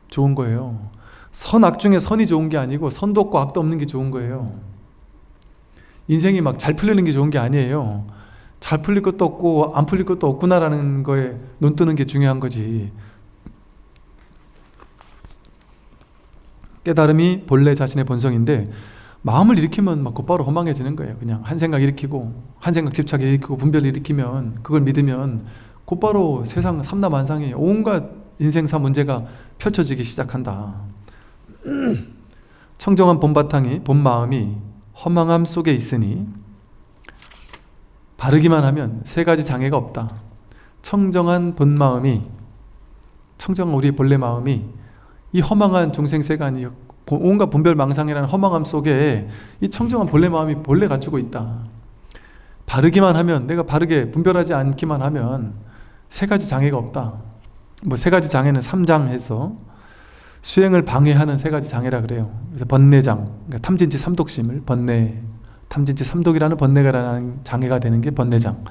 좋은 거예요. 선악 중에 선이 좋은 게 아니고 선도 없고 악도 없는 게 좋은 거예요. 인생이 막 잘 풀리는 게 좋은 게 아니에요. 잘 풀릴 것도 없고 안 풀릴 것도 없구나라는 거에 눈 뜨는 게 중요한 거지. 깨달음이 본래 자신의 본성인데 마음을 일으키면 막 곧바로 허망해지는 거예요. 그냥 한 생각 일으키고, 한 생각 집착 일으키고, 분별 일으키면, 그걸 믿으면 곧바로 세상 삼라만상에 온갖 인생사 문제가 펼쳐지기 시작한다. 청정한 본바탕이, 본마음이 허망함 속에 있으니 바르기만 하면 세 가지 장애가 없다. 청정한 본마음이, 청정한 우리의 본래 마음이 이 허망한 중생세간이 온갖 분별망상이라는 허망함 속에 이 청정한 본래 마음이 본래 갖추고 있다. 바르기만 하면, 내가 바르게 분별하지 않기만 하면 세 가지 장애가 없다. 뭐 세 가지 장애는 3장 해서 수행을 방해하는 세 가지 장애라 그래요. 그래서 번뇌장, 그러니까 탐진치 삼독심을 번뇌, 탐진치 삼독이라는 번뇌가라는 장애가 되는 게 번뇌장.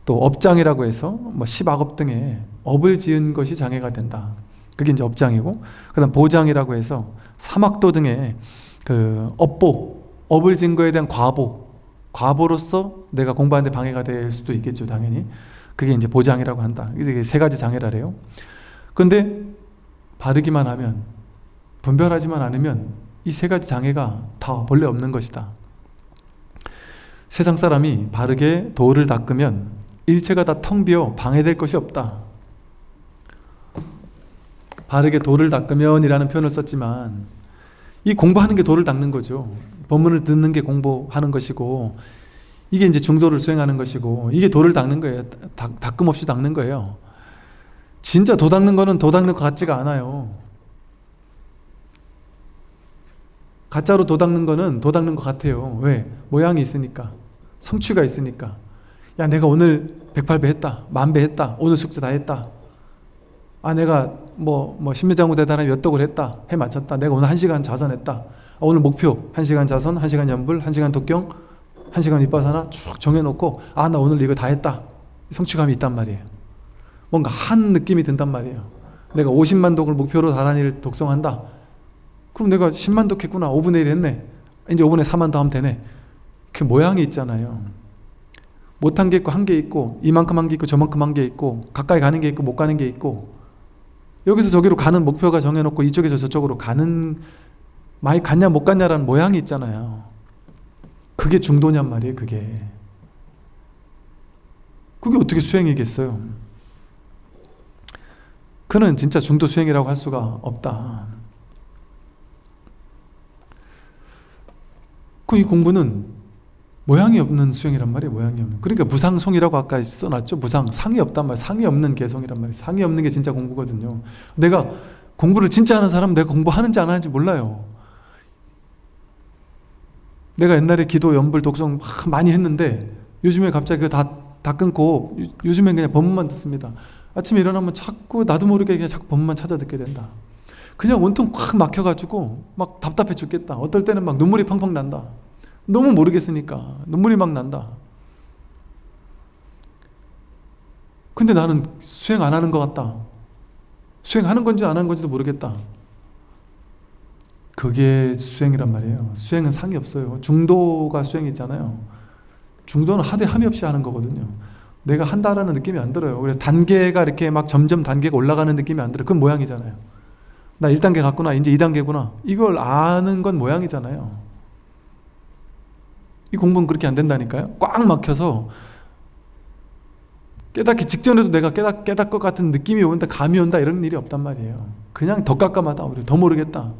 또 업장이라고 해서 뭐 십악업 등의 업을 지은 것이 장애가 된다. 그게 이제 업장이고, 그다음 보장이라고 해서 삼악도 등의 그 업을 지은 거에 대한 과보로서 내가 공부하는데 방해가 될 수도 있겠죠, 당연히. 그게 이제 보장이라고 한다. 이게 세 가지 장애라래요. 근데 바르기만 하면, 분별하지만 않으면 이 세 가지 장애가 다 본래 없는 것이다. 세상 사람이 바르게 도를 닦으면 일체가 다 텅 비어 방해될 것이 없다. 바르게 도를 닦으면 이라는 표현을 썼지만, 이 공부하는 게 도를 닦는 거죠. 법문을 듣는 게 공부하는 것이고, 이게 이제 중도를 수행하는 것이고, 이게 도를 닦는 거예요. 닦음 없이 닦는 거예요. 진짜 도 닦는 거는 도 닦는 것 같지가 않아요. 가짜로 도 닦는 거는 도 닦는 것 같아요. 왜? 모양이 있으니까, 성취가 있으니까. 야, 내가 오늘 108배 했다, 10,000배 했다, 오늘 숙제 다 했다. 아, 내가 신묘장구 대단하게 몇 독을 했다, 해 마쳤다. 내가 오늘 1시간 자선했다. 오늘 목표 1시간 자선, 1시간 연불, 1시간 독경, 1시간 윗바사나 쭉 정해놓고, 아, 나 오늘 이거 다 했다. 성취감이 있단 말이에요. 뭔가 한 느낌이 든단 말이에요. 내가 50만 독을 목표로 다란이를 독송한다. 그럼 내가 10만 독 했구나. 5분의 1 했네. 이제 5분의 4만 더 하면 되네. 그 모양이 있잖아요. 못한 게 있고 한 게 있고, 이만큼 한 게 있고 저만큼 한 게 있고, 가까이 가는 게 있고 못 가는 게 있고, 여기서 저기로 가는 목표가 정해놓고 이쪽에서 저쪽으로 가는, 많이 갔냐 못 갔냐라는 모양이 있잖아요. 그게 중도냔 말이에요. 그게 어떻게 수행이겠어요? 그는 진짜 중도 수행이라고 할 수가 없다. 이 공부는 모양이 없는 수행이란 말이에요. 모양이 없는. 그러니까 무상송이라고 아까 써놨죠. 무상, 상이 없단 말이에요. 상이 없는 개송이란 말이에요. 상이 없는 게 진짜 공부거든요. 내가 공부를 진짜 하는 사람은 내가 공부하는지 안 하는지 몰라요. 내가 옛날에 기도, 연불, 독성 많이 했는데 요즘에 갑자기 다 끊고 요즘엔 그냥 법문만 듣습니다. 아침에 일어나면 자꾸 나도 모르게 그냥 자꾸 법문만 찾아 듣게 된다. 그냥 온통 꽉 막혀가지고 막 답답해 죽겠다. 어떨 때는 막 눈물이 펑펑 난다. 너무 모르겠으니까 눈물이 막 난다. 근데 나는 수행 안 하는 것 같다. 수행하는 건지 안 하는 건지도 모르겠다. 그게 수행이란 말이에요. 수행은 상이 없어요. 중도가 수행이잖아요. 중도는 하되 함이 없이 하는 거거든요. 내가 한다라는 느낌이 안 들어요. 그래서 단계가 이렇게 막 점점 단계가 올라가는 느낌이 안 들어요. 그건 모양이잖아요. 나 1단계 갔구나, 이제 2단계구나. 이걸 아는 건 모양이잖아요. 이 공부는 그렇게 안 된다니까요. 꽉 막혀서 깨닫기 직전에도 내가 깨닫 것 같은 느낌이 온다, 감이 온다, 이런 일이 없단 말이에요. 그냥 더 깜깜하다, 우리 더 모르겠다.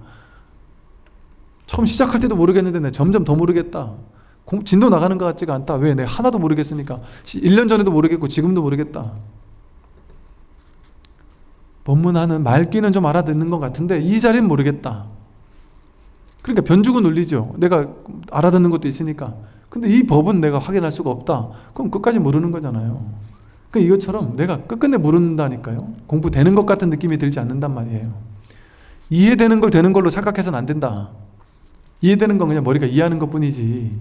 처음 시작할 때도 모르겠는데 내가 점점 더 모르겠다. 진도 나가는 것 같지가 않다. 왜? 내가 하나도 모르겠으니까. 1년 전에도 모르겠고 지금도 모르겠다. 법문하는 말귀는 좀 알아듣는 것 같은데 이 자리는 모르겠다. 그러니까 변죽은 울리죠. 내가 알아듣는 것도 있으니까. 근데 이 법은 내가 확인할 수가 없다. 그럼 끝까지 모르는 거잖아요. 그러니까 이것처럼 내가 끝끝내 모른다니까요. 공부되는 것 같은 느낌이 들지 않는단 말이에요. 이해되는 걸 되는 걸로 착각해서는 안 된다. 이해되는 건 그냥 머리가 이해하는 것뿐이지.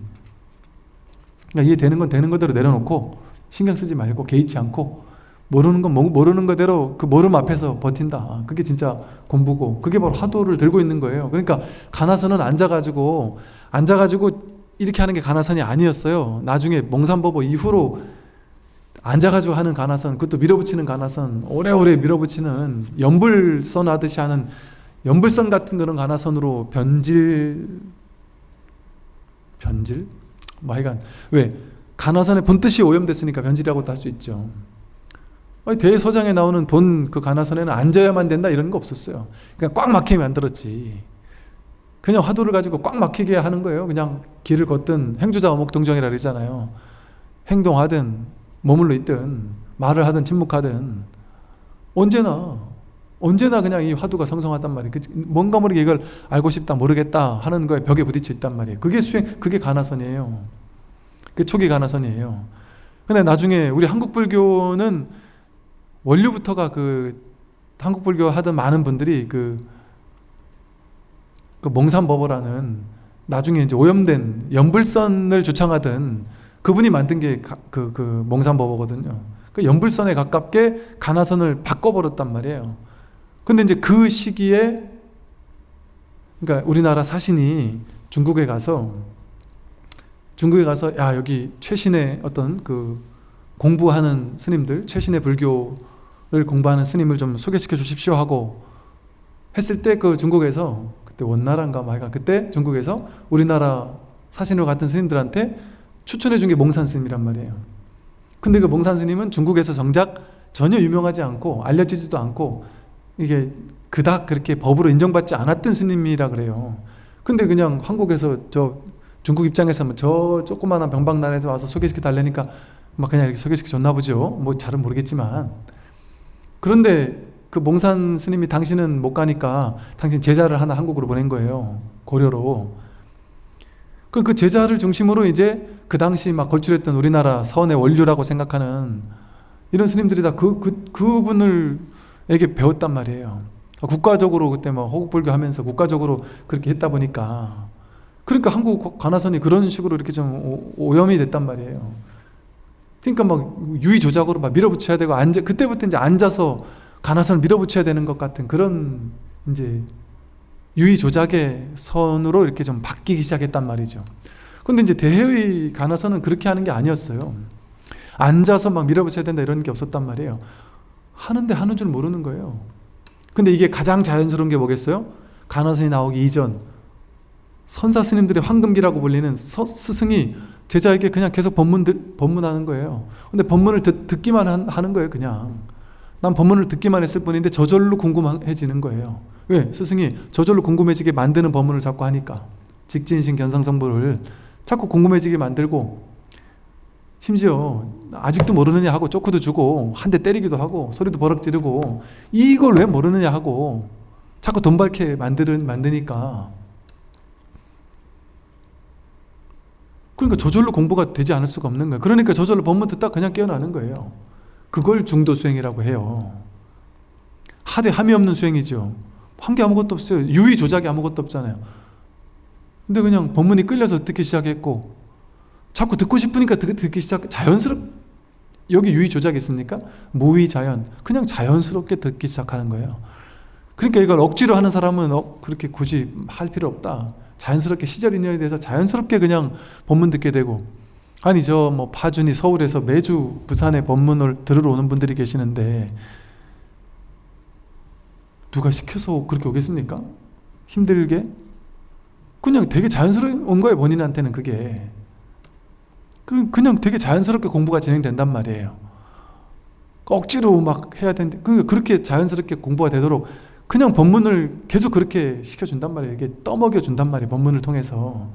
그러니까 이해되는 건 되는 거대로 내려놓고 신경 쓰지 말고 개의치 않고 모르는 건 모르는 거대로 그 모름 앞에서 버틴다. 그게 진짜 공부고, 그게 바로 화두를 들고 있는 거예요. 그러니까 가나선은 앉아가지고 이렇게 하는 게 가나선이 아니었어요. 나중에 몽산법어 이후로 앉아가지고 하는 가나선, 그것도 밀어붙이는 가나선, 오래오래 밀어붙이는 연불선 하듯이 하는 연불선 같은 그런 가나선으로 변질? 뭐 하여간, 왜? 가나선의 본뜻이 오염됐으니까 변질이라고도 할 수 있죠. 대서장에 나오는 본 그 가나선에는 앉아야만 된다 이런 거 없었어요. 그냥 꽉 막히게 만들었지. 그냥 화두를 가지고 꽉 막히게 하는 거예요. 그냥 길을 걷든 행주자 어목동정이라 그러잖아요. 행동하든 머물러 있든 말을 하든 침묵하든 언제나 언제나 그냥 이 화두가 성성하단 말이에요. 뭔가 모르게 이걸 알고 싶다 모르겠다 하는 거에 벽에 부딪혀 있단 말이에요. 그게 가나선이에요. 그게 초기 가나선이에요. 근데 나중에 우리 한국 불교는 원류부터가 한국 불교 하던 많은 분들이 그 몽산법어라는 나중에 이제 오염된 연불선을 주창하던 그분이 만든 게 몽산법어거든요. 그 연불선에 가깝게 가나선을 바꿔버렸단 말이에요. 근데 이제 그 시기에 그러니까 우리나라 사신이 중국에 가서 야 여기 최신의 어떤 공부하는 스님들, 최신의 불교를 공부하는 스님을 좀 소개시켜 주십시오 하고 했을 때 중국에서 그때 원나라인가 뭐 하여간 그때 중국에서 우리나라 사신으로 갔던 스님들한테 추천해 준 게 몽산 스님이란 말이에요. 근데 그 몽산 스님은 중국에서 정작 전혀 유명하지 않고 알려지지도 않고 이게 그닥 그렇게 법으로 인정받지 않았던 스님이라 그래요. 근데 그냥 한국에서 중국 입장에서는 저 조그마한 병박나라에서 와서 소개시켜 달라니까 막 그냥 이렇게 소개시켜 줬나 보죠. 뭐 잘은 모르겠지만. 그런데 그 몽산 스님이 당신은 못 가니까 당신 제자를 하나 한국으로 보낸 거예요. 고려로. 그 제자를 중심으로 이제 그 당시 막 걸출했던 우리나라 서원의 원류라고 생각하는 이런 스님들이 다 그분에게 배웠단 말이에요. 국가적으로 그때 뭐 호국불교 하면서 국가적으로 그렇게 했다 보니까 그러니까 한국 가나선이 그런 식으로 이렇게 좀 오염이 됐단 말이에요. 그러니까 막 유의조작으로 막 밀어붙여야 되고 그때부터 이제 앉아서 가나선을 밀어붙여야 되는 것 같은 그런 이제 유의조작의 선으로 이렇게 좀 바뀌기 시작했단 말이죠. 근데 이제 대해의 가나선은 그렇게 하는 게 아니었어요. 앉아서 막 밀어붙여야 된다 이런 게 없었단 말이에요. 하는데 하는 줄 모르는 거예요. 근데 이게 가장 자연스러운 게 뭐겠어요? 가나선이 나오기 이전 선사 스님들의 황금기라고 불리는 스승이 제자에게 그냥 계속 법문하는 거예요. 근데 법문을 듣기만 하는 거예요. 그냥 난 법문을 듣기만 했을 뿐인데 저절로 궁금해지는 거예요. 왜? 스승이 저절로 궁금해지게 만드는 법문을 자꾸 하니까 직진신 견상성불을 자꾸 궁금해지게 만들고 심지어 아직도 모르느냐 하고 쪼크도 주고 한 대 때리기도 하고 소리도 버럭 지르고 이걸 왜 모르느냐 하고 자꾸 돈 밝게 만드니까 그러니까 저절로 공부가 되지 않을 수가 없는 거예요. 그러니까 저절로 법문 듣다 그냥 깨어나는 거예요. 그걸 중도 수행이라고 해요. 하되 함이 없는 수행이죠. 한 게 아무것도 없어요. 유의 조작이 아무것도 없잖아요. 근데 그냥 법문이 끌려서 듣기 시작했고 자꾸 듣고 싶으니까 듣기 여기 유의 조작이 있습니까? 무의 자연. 그냥 자연스럽게 듣기 시작하는 거예요. 그러니까 이걸 억지로 하는 사람은 그렇게 굳이 할 필요 없다. 자연스럽게 시절 인연에 대해서 자연스럽게 그냥 법문 듣게 되고 아니 파준이 서울에서 매주 부산에 법문을 들으러 오는 분들이 계시는데 누가 시켜서 그렇게 오겠습니까? 힘들게? 그냥 되게 자연스러운 거예요. 본인한테는 그게 그냥 되게 자연스럽게 공부가 진행된단 말이에요. 억지로 막 해야 되는데 그렇게 자연스럽게 공부가 되도록 그냥 법문을 계속 그렇게 시켜준단 말이에요. 이게 떠먹여 준단 말이에요. 법문을 통해서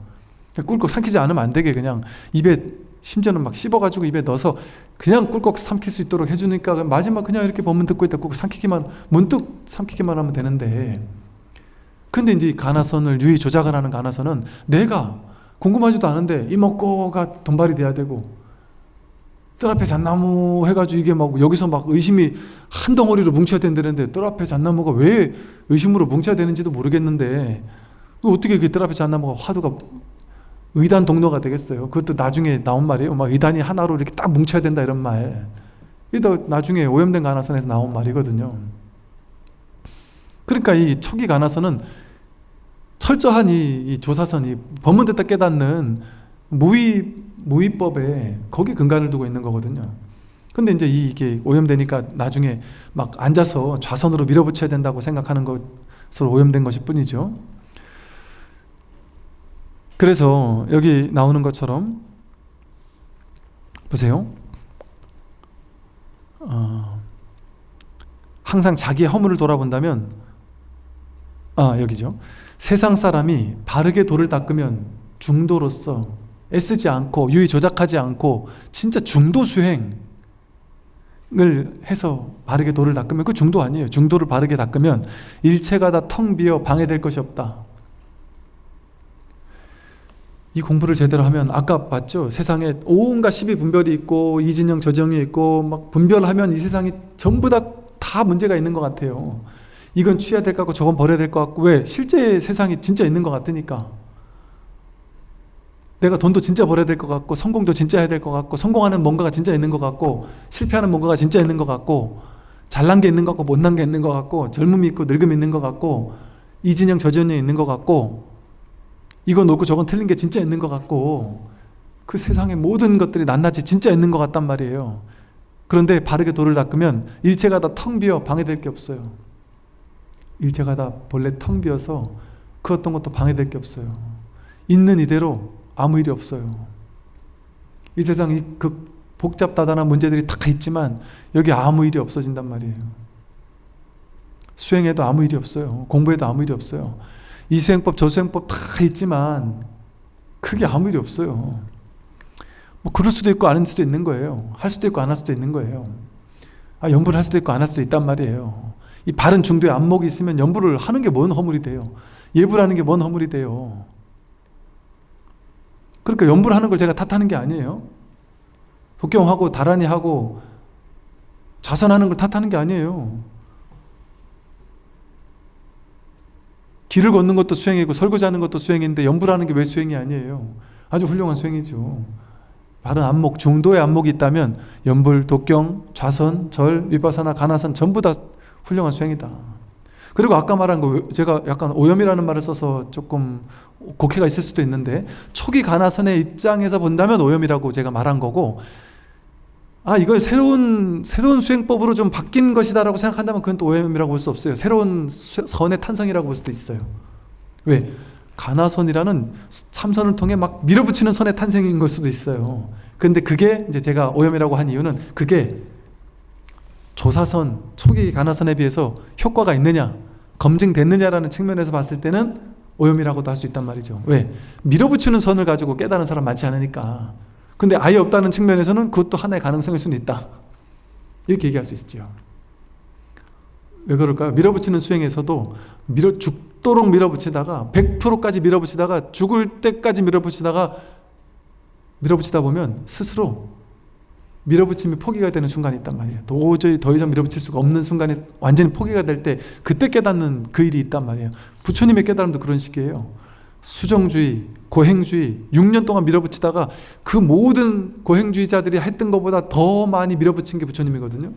꿀꺽 삼키지 않으면 안 되게 그냥 입에 심지어는 막 씹어가지고 입에 넣어서 그냥 꿀꺽 삼킬 수 있도록 해주니까 마지막 그냥 이렇게 법문 듣고 있다 꼭 문득 삼키기만 하면 되는데 근데 이제 가나선을 유의 조작을 하는 가나선은 내가 궁금하지도 않은데 이먹고가 돈발이 돼야 되고 뜰 앞에 잣나무 해가지고 이게 막 여기서 막 의심이 한 덩어리로 뭉쳐야 된다는데 뜰 앞에 잣나무가 왜 의심으로 뭉쳐야 되는지도 모르겠는데 어떻게 그 뜰 앞에 잣나무가 화두가 의단 동로가 되겠어요. 그것도 나중에 나온 말이에요. 막 의단이 하나로 이렇게 딱 뭉쳐야 된다 이런 말. 이게 나중에 오염된 가나선에서 나온 말이거든요. 그러니까 이 초기 가나선은 철저한 이 조사선이 법문 듣다 깨닫는 무위법에 거기 근간을 두고 있는 거거든요. 근데 이제 이게 오염되니까 나중에 막 앉아서 좌선으로 밀어붙여야 된다고 생각하는 것으로 오염된 것일 뿐이죠. 그래서 여기 나오는 것처럼 보세요. 항상 자기의 허물을 돌아본다면 여기죠. 세상 사람이 바르게 도를 닦으면 중도로서 애쓰지 않고 유의 조작하지 않고 진짜 중도 수행 해서 바르게 도를 닦으면 그 중도 아니에요. 중도를 바르게 닦으면 일체가 다 텅 비어 방해될 것이 없다. 이 공부를 제대로 하면 아까 봤죠? 세상에 온갖 시비 분별이 있고 이진영 저정이 있고 막 분별하면 이 세상이 전부 다 문제가 있는 것 같아요. 이건 취해야 될 것 같고 저건 버려야 될 것 같고. 왜? 실제 세상이 진짜 있는 것 같으니까. 내가 돈도 진짜 벌어야 될 것 같고 성공도 진짜 해야 될 것 같고 성공하는 뭔가가 진짜 있는 것 같고 실패하는 뭔가가 진짜 있는 것 같고 잘난 게 있는 것 같고 못난 게 있는 것 같고 젊음이 있고 늙음이 있는 것 같고 이진영 저진영이 있는 것 같고 이건 옳고 저건 틀린 게 진짜 있는 것 같고 그 세상의 모든 것들이 낱낱이 진짜 있는 것 같단 말이에요. 그런데 바르게 도를 닦으면 일체가 다 텅 비어 방해될 게 없어요. 일체가 다 본래 텅 비어서 그 어떤 것도 방해될 게 없어요. 있는 이대로 아무 일이 없어요. 이 세상이 그 복잡다단한 문제들이 다 있지만 여기 아무 일이 없어진단 말이에요. 수행에도 아무 일이 없어요. 공부에도 아무 일이 없어요. 이 수행법 저 수행법 다 있지만 크게 아무 일이 없어요. 뭐 그럴 수도 있고 아닐 수도 있는 거예요. 할 수도 있고 안 할 수도 있는 거예요. 연부를 할 수도 있고 안 할 수도 있단 말이에요. 이 바른 중도에 안목이 있으면 연부를 하는 게 뭔 허물이 돼요. 예부라는 게 뭔 허물이 돼요. 그러니까 연부를 하는 걸 제가 탓하는 게 아니에요. 독경하고 다란히 하고 자선하는 걸 탓하는 게 아니에요. 길을 걷는 것도 수행이고 설거지하는 것도 수행인데 연부라는 게 왜 수행이 아니에요? 아주 훌륭한 수행이죠. 바른 안목, 중도의 안목이 있다면 연불, 독경, 좌선, 절, 위파사나, 가나선 전부 다 훌륭한 수행이다. 그리고 아까 말한 거 제가 약간 오염이라는 말을 써서 조금 곡해가 있을 수도 있는데 초기 가나선의 입장에서 본다면 오염이라고 제가 말한 거고 이걸 새로운 수행법으로 좀 바뀐 것이다라고 생각한다면 그건 또 오염이라고 볼 수 없어요. 새로운 선의 탄생이라고 볼 수도 있어요. 왜? 가나선이라는 참선을 통해 막 밀어붙이는 선의 탄생인 걸 수도 있어요. 근데 그게 이제 제가 오염이라고 한 이유는 그게 조사선, 초기 가나선에 비해서 효과가 있느냐, 검증됐느냐라는 측면에서 봤을 때는 오염이라고도 할 수 있단 말이죠. 왜? 밀어붙이는 선을 가지고 깨달은 사람 많지 않으니까. 근데 아예 없다는 측면에서는 그것도 하나의 가능성일 수는 있다. 이렇게 얘기할 수 있죠. 왜 그럴까요? 밀어붙이는 수행에서도 죽도록 밀어붙이다가 100%까지 밀어붙이다가 죽을 때까지 밀어붙이다 보면 스스로 밀어붙임이 포기가 되는 순간이 있단 말이에요. 도저히 더 이상 밀어붙일 수가 없는 순간이 완전히 포기가 될 때 그때 깨닫는 그 일이 있단 말이에요. 부처님의 깨달음도 그런 식이에요. 수정주의, 고행주의 6년 동안 밀어붙이다가 그 모든 고행주의자들이 했던 것보다 더 많이 밀어붙인 게 부처님이거든요.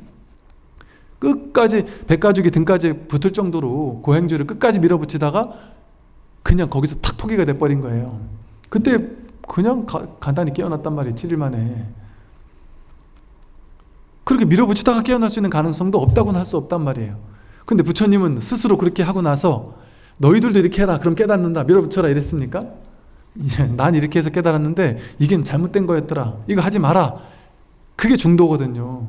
끝까지 백가죽이 등까지 붙을 정도로 고행주의를 끝까지 밀어붙이다가 그냥 거기서 탁 포기가 돼버린 거예요. 그때 그냥 간단히 깨어났단 말이에요. 7일 만에. 그렇게 밀어붙이다가 깨어날 수 있는 가능성도 없다고는 할 수 없단 말이에요. 근데 부처님은 스스로 그렇게 하고 나서 너희들도 이렇게 해라 그럼 깨닫는다 밀어붙여라 이랬습니까? 난 이렇게 해서 깨달았는데 이게 잘못된 거였더라 이거 하지 마라 그게 중도거든요.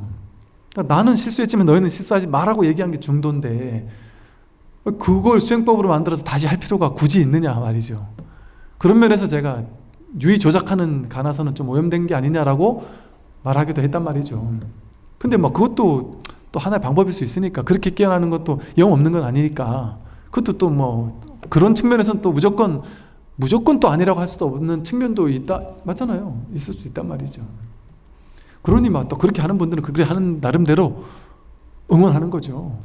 그러니까 나는 실수했지만 너희는 실수하지 마라고 얘기한 게 중도인데 그걸 수행법으로 만들어서 다시 할 필요가 굳이 있느냐 말이죠. 그런 면에서 제가 유의 조작하는 가나선은 좀 오염된 게 아니냐라고 말하기도 했단 말이죠. 근데 뭐 그것도 또 하나의 방법일 수 있으니까 그렇게 깨어나는 것도 영 없는 건 아니니까 그것도 또 뭐 그런 측면에서는 또 무조건 또 아니라고 할 수도 없는 측면도 있다 맞잖아요. 있을 수 있단 말이죠. 그러니 막 또 그렇게 하는 분들은 그렇게 하는 나름대로 응원하는 거죠.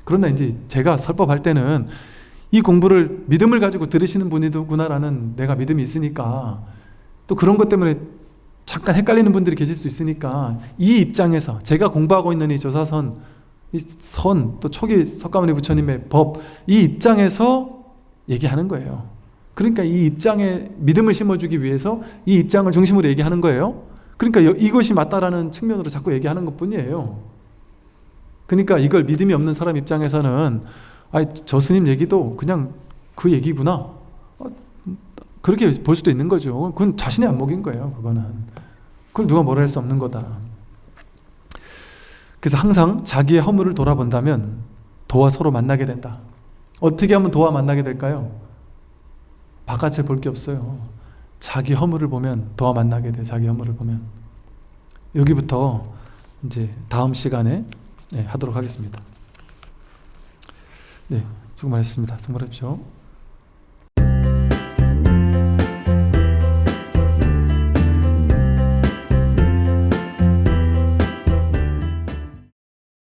그러나 이제 제가 설법할 때는 이 공부를 믿음을 가지고 들으시는 분이구나라는 내가 믿음이 있으니까 또 그런 것 때문에 잠깐 헷갈리는 분들이 계실 수 있으니까 이 입장에서 제가 공부하고 있는 이 조사선 이 선, 또 초기 석가모니 부처님의 법, 이 입장에서 얘기하는 거예요. 그러니까 이 입장에 믿음을 심어주기 위해서 이 입장을 중심으로 얘기하는 거예요. 그러니까 이것이 맞다라는 측면으로 자꾸 얘기하는 것 뿐이에요. 그러니까 이걸 믿음이 없는 사람 입장에서는 저 스님 얘기도 그냥 그 얘기구나 그렇게 볼 수도 있는 거죠. 그건 자신의 안목인 거예요. 그걸 누가 뭐라 할 수 없는 거다. 그래서 항상 자기의 허물을 돌아본다면 도와 서로 만나게 된다. 어떻게 하면 도와 만나게 될까요? 바깥을 볼 게 없어요. 자기 허물을 보면 도와 만나게 돼. 자기 허물을 보면 여기부터 이제 다음 시간에 하도록 하겠습니다. 네, 수고 많으셨습니다. 성불하십시오.